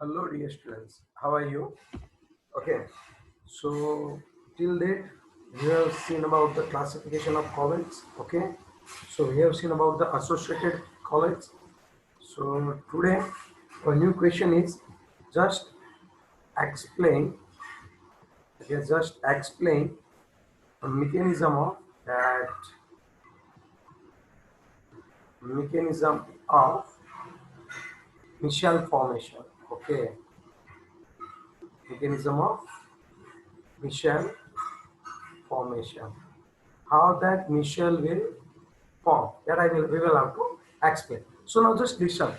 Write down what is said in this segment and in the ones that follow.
Hello dear students, how are you? Okay, so till date we have seen about the classification of colloids. Okay, so we have seen about the associated colloids. So today a new question is just explain, just explain a mechanism of that mechanism of Michel formation. Okay, mechanism of Michel formation. How that Michel will form. That we will have to explain. So now just listen.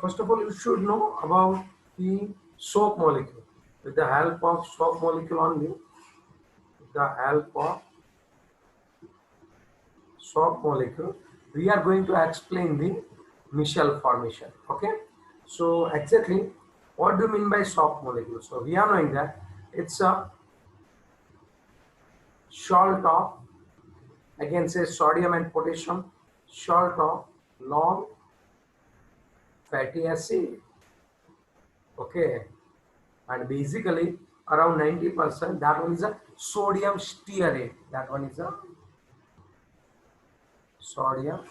First of all, you should know about the soap molecule. With the help of soap molecule only, with the help of soap molecule, we are going to explain the Michel formation. Okay. So exactly, what do you mean by soap molecule? So we are knowing that it's a salt of, again say sodium and potassium, salt of long fatty acid. Okay, and basically around 90%, that one is a sodium stearate. That one is a sodium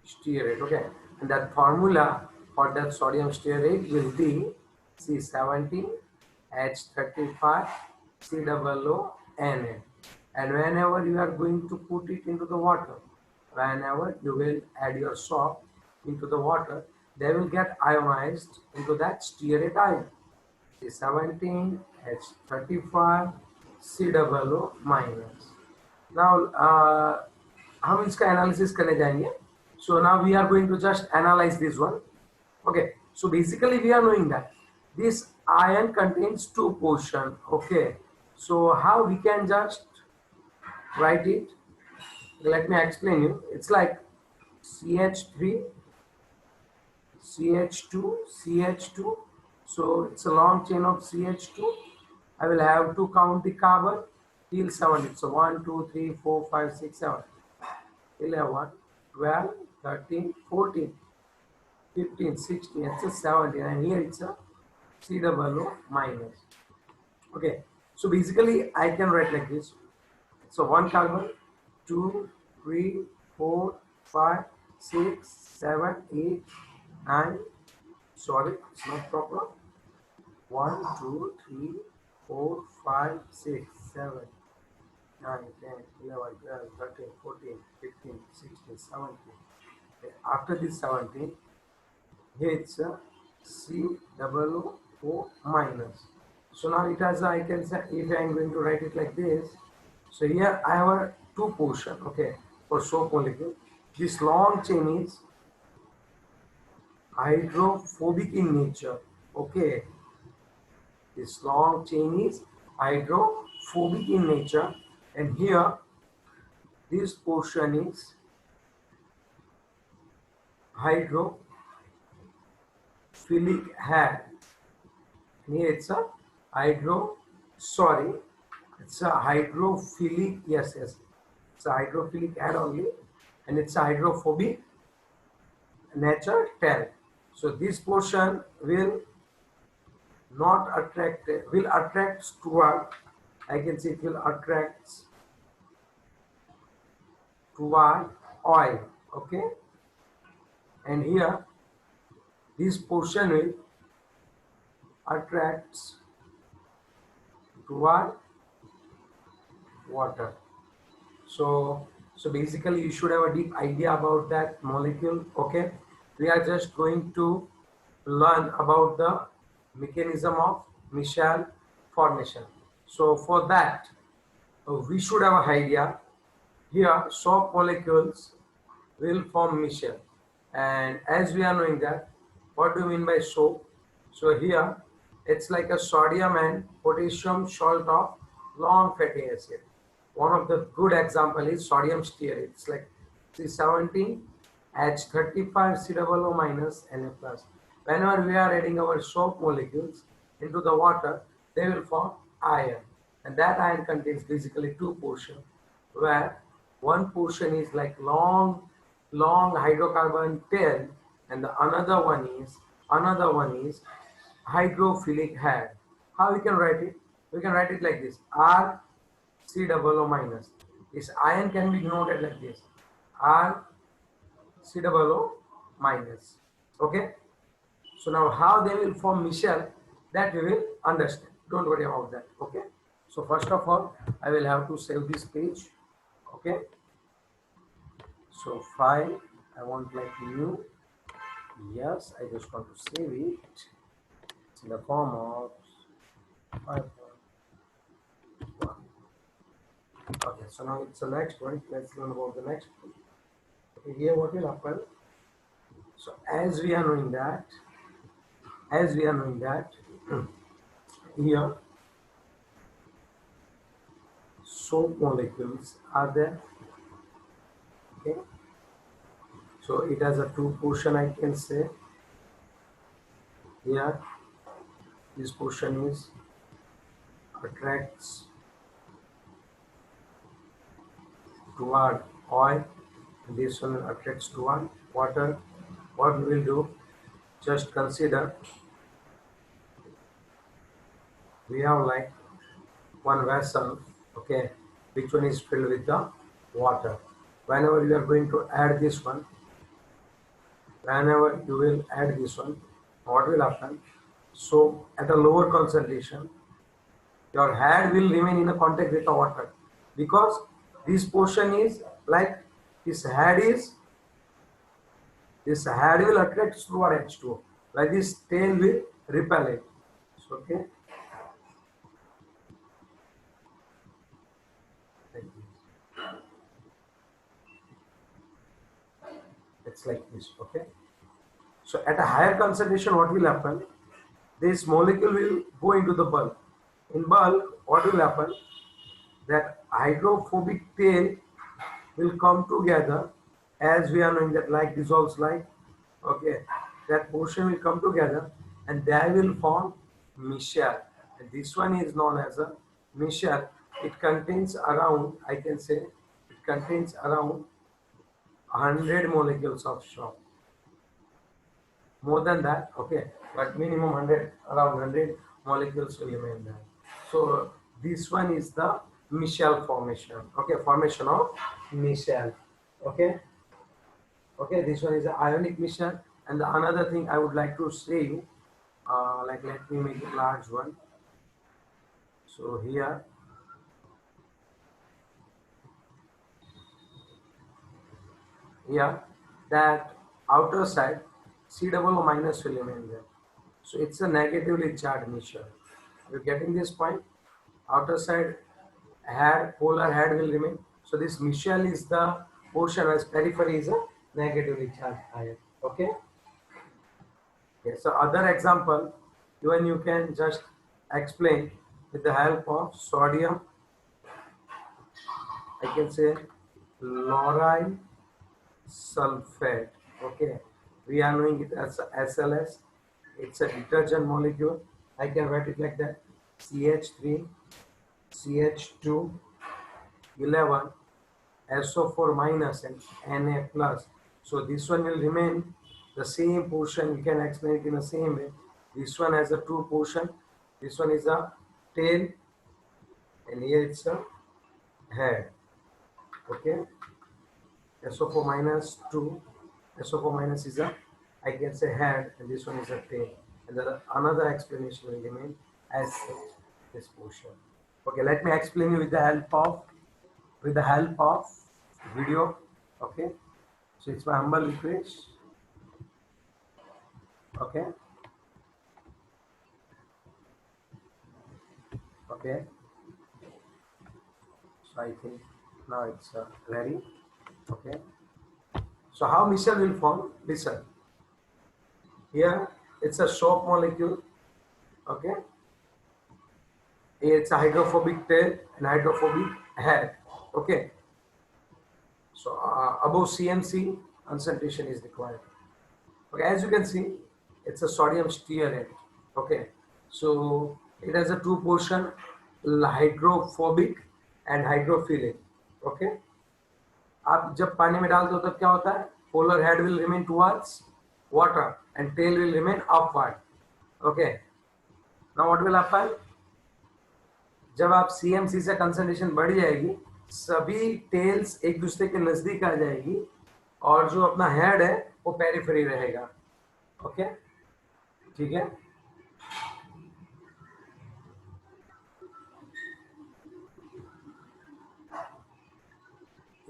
stearate. Okay, and that formula for that sodium stearate will be C17H35 COONA. And whenever you are going to put it into the water, whenever you will add your soap into the water, they will get ionized into that stearate ion. C17 H35 COO minus. Now हम इसका analysis करने जाएंगे. So now we are going to just analyze this one. Okay, so basically we are knowing that this ion contains two portion. Okay, so how we can just write it? Let me explain you. It's like CH3, CH2, CH2. So it's a long chain of CH2. I will have to count the carbon till 70. So 1, 2, 3, 4, 5, 6, 7, 11, 12, 13, 14, 15, 16. It's a 17. And here it's a COO minus. Okay. So basically I can write like this. So one carbon, 2, 3, 4, 5, 6, 7, 8, 9. Sorry, it's not proper. 1, 2, 3, 4, 5, 6, 7, 9, 10, 11, 12, 13, 14, 15, 16, 17. Okay, after this 17, here it's a COO minus. So now it has, I can say, if I am going to write it like this. So here I have a two portion, okay, for soap molecule. This long chain is hydrophobic in nature, okay. This long chain is hydrophobic in nature, and here this portion is hydrophilic head. Here it's a it's a hydrophilic, yes, it's a hydrophilic head only, and it's a hydrophobic nature tail. So this portion will not attract, will attract toward, I can say it will attract toward oil, okay. And here this portion will attracts toward water. So basically you should have a deep idea about that molecule, okay. We are just going to learn about the mechanism of Michel formation. So for that we should have an idea. Here soap molecules will form Michel, and as we are knowing that, what do you mean by soap? So here it's like a sodium and potassium salt of long fatty acid. One of the good example is sodium stearate. It's like C17 H35 COO minus Na plus. Whenever we are adding our soap molecules into the water, they will form ion, and that ion contains basically two portions, where one portion is like long hydrocarbon tail, and the another one is Another one is hydrophilic head. How we can write it? We can write it like this: R C double O minus. This ion can be denoted like this: R C double O minus. Okay. So now how they will form Michel, that we will understand. Don't worry about that. Okay. So first of all, I will have to save this page. Okay. So file, I want like new. Yes, I just want to save it. It's in the form of 5.1. Okay, so now it's the next one. Let's learn about the next one. Okay, here what will happen? So as we are knowing that, here soap molecules are there. Okay, so it has a two portion, I can say. Here this portion is attracts toward oil, and this one attracts toward water. What we will do, just consider we have like one vessel, okay, which one is filled with the water. Whenever you are going to add this one, whenever you will add this one, what will happen? So at a lower concentration, your head will remain in a contact with the water, because this portion is like this head will attract toward H2O, like this tail will repel it. So, okay. It's like this, okay. So at a higher concentration, what will happen? This molecule will go into the bulk. In bulk, what will happen? That hydrophobic tail will come together, as we are knowing that like dissolves like, okay, that portion will come together and they will form micelle. And this one is known as a micelle. It contains around, I can say, it contains around 100 molecules of shock. More than that, okay, but minimum 100, around 100 molecules will remain there. So this one is the micelle formation, okay, formation of micelle, okay. Okay, this one is the ionic micelle. And the another thing I would like to say you, like let me make a large one. So here, that outer side C double O minus will remain there. So it's a negatively charged mixture. You're getting this point? Outer side head, polar head will remain. So this micelle is the portion, as periphery is a negatively charged ion. Okay. Okay. So other example, even you can just explain with the help of sodium. I can say lauryl sulfate. Okay, we are knowing it as SLS. It's a detergent molecule. I can write it like that: CH3, CH2, 11, SO4 minus and Na plus. So this one will remain the same portion. You can explain it in the same way. This one has a two portion. This one is a tail, and here it's a head. Okay. SO4 minus 2, SO4 minus is a, I can say, head, and this one is a tail. And then another explanation will remain as this portion. Okay, let me explain you with the help of video. Okay, so it's my humble request. Okay. Okay. So I think now it's ready. Okay. So how micelle will form? Listen. Here it's a soap molecule. Okay. It's a hydrophobic tail and hydrophobic head. Okay. So above CMC, concentration is required. Okay, as you can see, it's a sodium stearate. Okay. So it has a two portion, hydrophobic and hydrophilic. Okay. आप जब पानी में डालते हो तब क्या होता है? Polar head will remain towards water and tail will remain upward. Okay. Now what will happen? जब आप CMC से कंसंट्रेशन बढ़ जाएगी, सभी टेल्स एक दूसरे के नजदीक आ जाएगी और जो अपना हेड है वो पेरिफेरी रहेगा. ओके, ठीक है.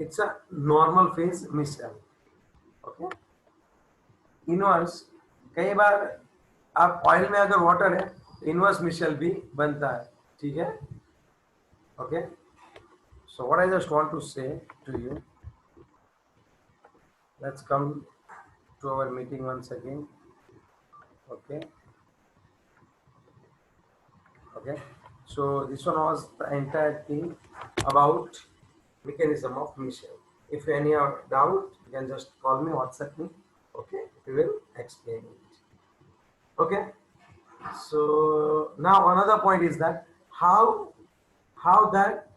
It's a normal phase mixture. Okay, inverse कई बार आप ऑयल में अगर वाटर है इनवर्स मिक्सचर भी बनता है. ठीक है. Okay, so what I just want to say to you, let's come to our meeting once again. Okay. Okay, so this one was the entire thing about mechanism of mission. If you any doubt, you can just call me, WhatsApp me. Okay, we will explain it. Okay, so now another point is that how that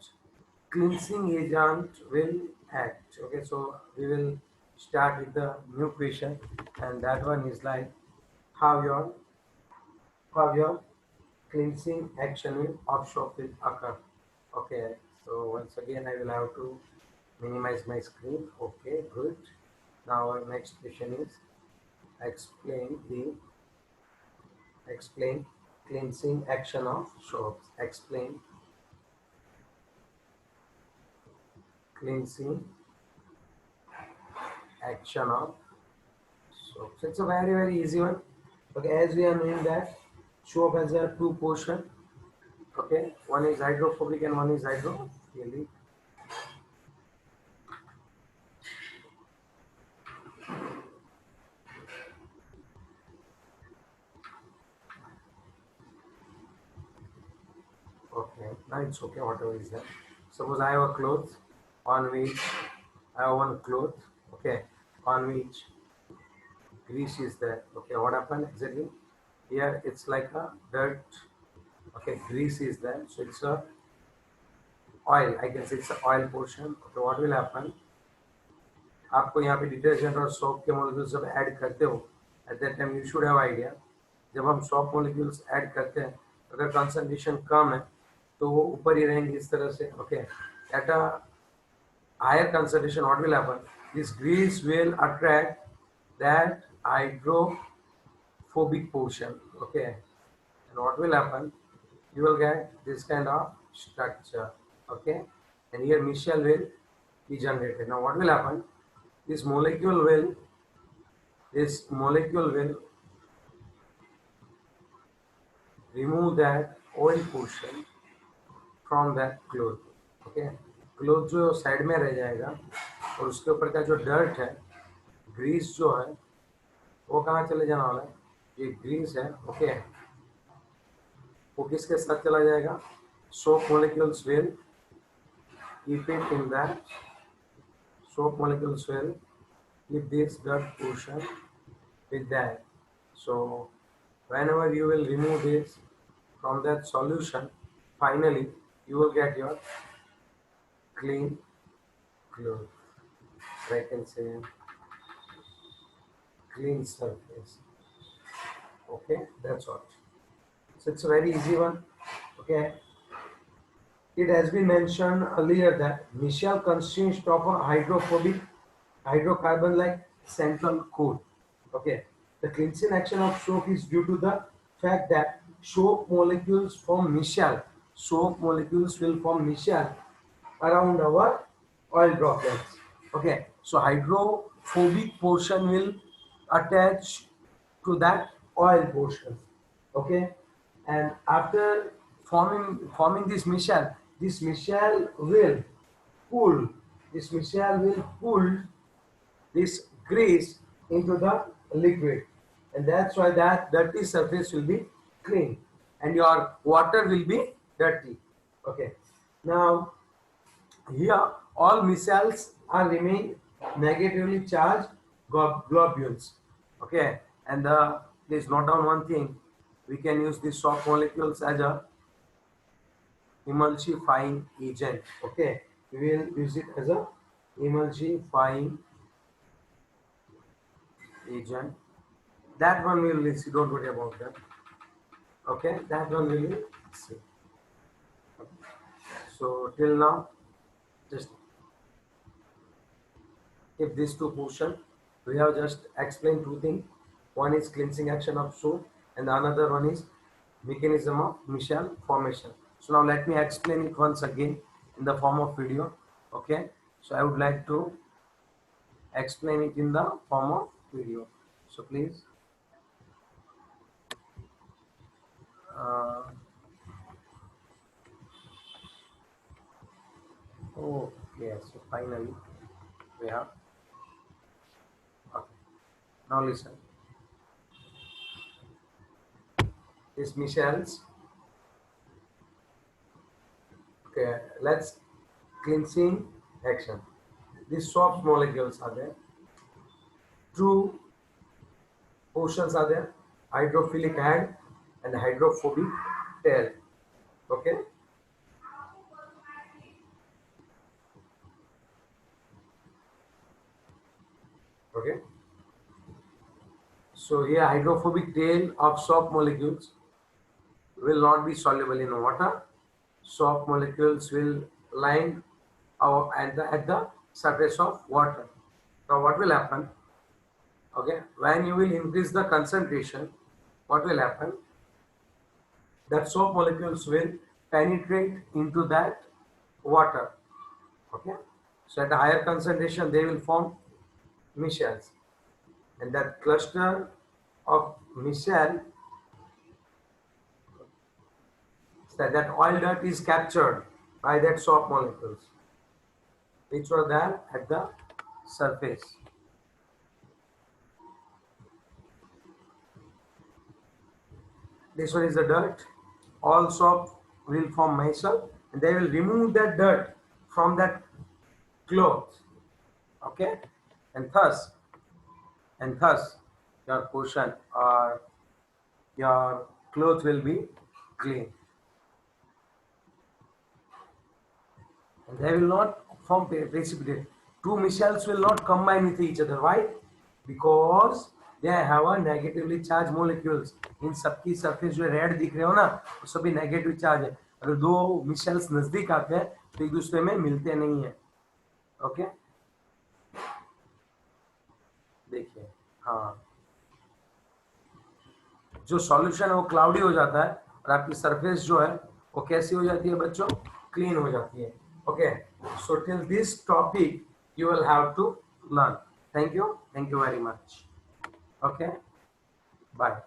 cleansing agent will act. Okay, so we will start with the new question, and that one is like how your cleansing action of soap will occur. Okay, so once again I will have to minimize my screen. Okay, good. Now our next question is explain cleansing action of soaps. Explain cleansing action of soaps. It's a very easy one. Okay, as we are knowing that soap has a two portion. Okay, one is hydrophobic and one is hydrophilic. Okay, now it's okay, whatever is there. Suppose I have a cloth on which I have one cloth, okay, on which grease is there. Okay, what happened exactly? Here it's like a dirt, okay, grease is there, so it's a oil, I can say it's a oil portion. Okay, what will happen? आपको यहाँ पे detergent और soap के molecules जब add करते हो at that time you should have idea. जब हम सोप मॉलिक्यूल्स ऐड करते हैं अगर कंसंट्रेशन कम है तो वो ऊपर ही रहेंगे इस तरह से. Okay, at a higher concentration what will happen? This grease will attract that hydrophobic portion. Okay, and what will happen? You will get this kind of structure. Okay, and here micelle will be generated. Now what will happen? This molecule will remove that oil portion from that cloth. Okay, cloth जो side में रह जाएगा और उसके ऊपर का जो dirt है, ग्रीस जो है, वो कहाँ चले जाना वाला है? ये ग्रीस है. ओके, वो किसके साथ चला जाएगा? Soap molecules will keep it in that. Soap molecules will keep this dirt portion with that. So whenever you will remove this from that solution, finally you will get your clean cloth. I can say clean surface. Okay, that's all. So it's a very easy one. Okay, it has been mentioned earlier that micelle consists of a hydrophobic hydrocarbon like central core. Okay, the cleansing action of soap is due to the fact that soap molecules form micelle. Soap molecules will form micelle around our oil droplets. Okay, so hydrophobic portion will attach to that oil portion. Okay, and after forming this micelle will pull this grease into the liquid, and that's why that dirty surface will be clean and your water will be dirty. Okay, now here all micelles are remain negatively charged globules. Okay, and please note down one thing: we can use these soft molecules as a emulsifying agent. Okay, we will use it as a emulsifying agent That one we will see. Don't worry about that. Okay, that one we will see. So till now, just if these two portion, we have just explained two things. One is cleansing action of soap, and the another one is mechanism of Michel formation. So now let me explain it once again in the form of video. Okay, so I would like to explain it in the form of video. So please. Uh, okay, so finally we have. Okay, now listen. This Michel's. Okay, let's cleansing action. These soft molecules are there. Two portions are there: hydrophilic head and hydrophobic tail. Okay. Okay. So here hydrophobic tail of soft molecules will not be soluble in water. Soft molecules will line at the surface of water. Now what will happen? Okay, when you will increase the concentration, what will happen? That soap molecules will penetrate into that water. Okay, so at a higher concentration, they will form micelles, and that cluster of micelle, that oil dirt is captured by that soap molecules, which were there at the surface. This one is the dirt. All soap will form micelle, and they will remove that dirt from that cloth. Okay, and thus your cushion or your cloth will be clean, and they will not form precipitate. Two micelles will not combine with each other. Why? Because they have a negatively charged molecules. इन सबकी surface जो red दिख रहे हो ना, वो सभी negative charge है. अगर दो मिशेल्स नजदीक आते हैं तो एक दूसरे में मिलते नहीं है. ओके, देखिए. हाँ, जो सॉल्यूशन है वो क्लाउडी हो जाता है और आपकी सरफेस जो है वो कैसी हो जाती है बच्चों? क्लीन हो जाती है. Okay, so till this topic you will have to learn. Thank you very much. Okay, bye.